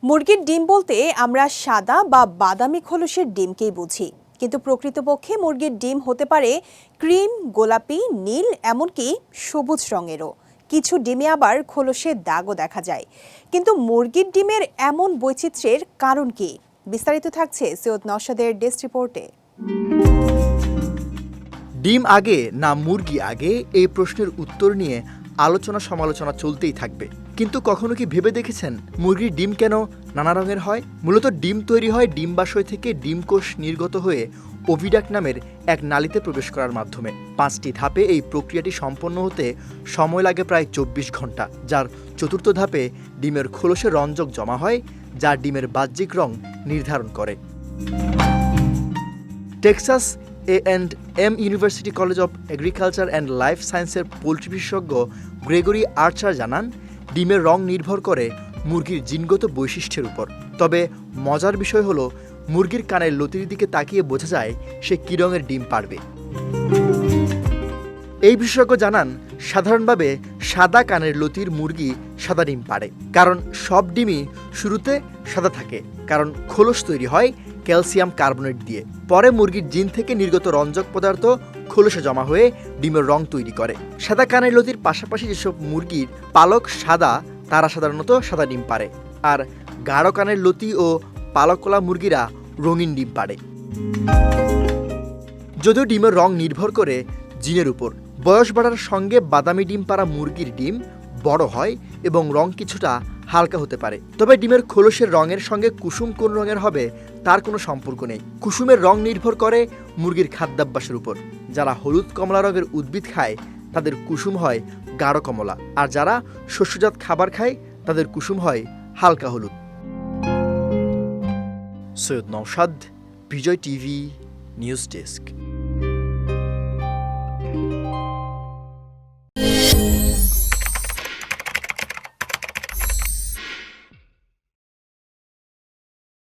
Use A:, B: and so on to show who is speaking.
A: মুরগির ডিম বলতে আমরা সাদা বা বাদামি খোলসের ডিমকেই বুঝি, কিন্তু প্রকৃতপক্ষে মুরগির ডিম হতে পারে ক্রিম, গোলাপি, নীল, এমনকি সবুজ রঙেরও। কিছু ডিমে আবার খোলসে দাগও দেখা যায়। কিন্তু মুরগির ডিমের এমন বৈচিত্র্যের কারণ কি? বিস্তারিত থাকছে সৈয়দ নওশাদের ডেস্ক রিপোর্টে।
B: ডিম আগে না মুরগি আগে, এই প্রশ্নের উত্তর নিয়ে আলোচনা সমালোচনা চলতেই থাকবে। কিন্তু কখনো কি ভেবে দেখেছেন মুরগির ডিম কেন নানা রঙের হয়? মূলত ডিম তৈরি হয় ডিম্বাশয় থেকে ডিমকোষ নির্গত হয়ে ওভিডাক্ট নামের এক নালীতে প্রবেশ করার মাধ্যমে। 5টি ধাপে এই প্রক্রিয়াটি সম্পন্ন হতে সময় লাগে প্রায় 24 ঘন্টা, যার চতুর্থ ধাপে ডিমের খোলসে রঞ্জক জমা হয়, যা ডিমের বাহ্যিক রং নির্ধারণ করে। Texas A&M university college of agriculture and life সায়েন্সের পোলট্রি বিশেষজ্ঞ গ্রেগরি আর্চার জানান, ডিমের রং নির্ভর করে মুরগির জিনগত বৈশিষ্ট্যের উপর। তবে মজার বিষয় হলো, মুরগির কানের লতির দিকে তাকিয়ে বোঝা যায় সে কী রঙের ডিম পারবে। এই বিশেষজ্ঞ জানান, সাধারণভাবে সাদা কানের লতির মুরগি সাদা ডিম পারে, কারণ সব ডিমই শুরুতে সাদা থাকে, কারণ খোলস তৈরি হয় ক্যালসিয়াম কার্বনেট দিয়ে। পরে মুরগির জিন থেকে নির্গত রঞ্জক পদার্থ খোলসে জমা হয়ে ডিমের রং তৈরি করে। সাদা কানের লতির পাশাপাশি যেসব মুরগির পালক সাদা, তারা সাধারণত সাদা ডিম পারে, আর গাঢ় কানের লতি ও পালকলা মুরগিরা রঙিন ডিম পারে। যদিও ডিমের রং নির্ভর করে জিনের উপর, বয়স বাড়ার সঙ্গে বাদামি ডিম পাড়া মুরগির ডিম বড় হয় এবং রং কিছুটা হালকা হতে পারে। তবে ডিমের খোলসের রঙের সঙ্গে কুসুম কোন রঙের হবে তার কোনো সম্পর্ক নেই। কুসুমের রং নির্ভর করে মুরগির খাদ্যাভ্যাসের উপর। যারা হলুদ কমলা রঙের উদ্ভিদ খায় তাদের কুসুম হয় গাঢ় কমলা, আর যারা শস্যজাত খাবার খায় তাদের কুসুম হয় হালকা হলুদ। সৈয়দ নওশাদ, বিজয় টিভি নিউজ ডেস্ক।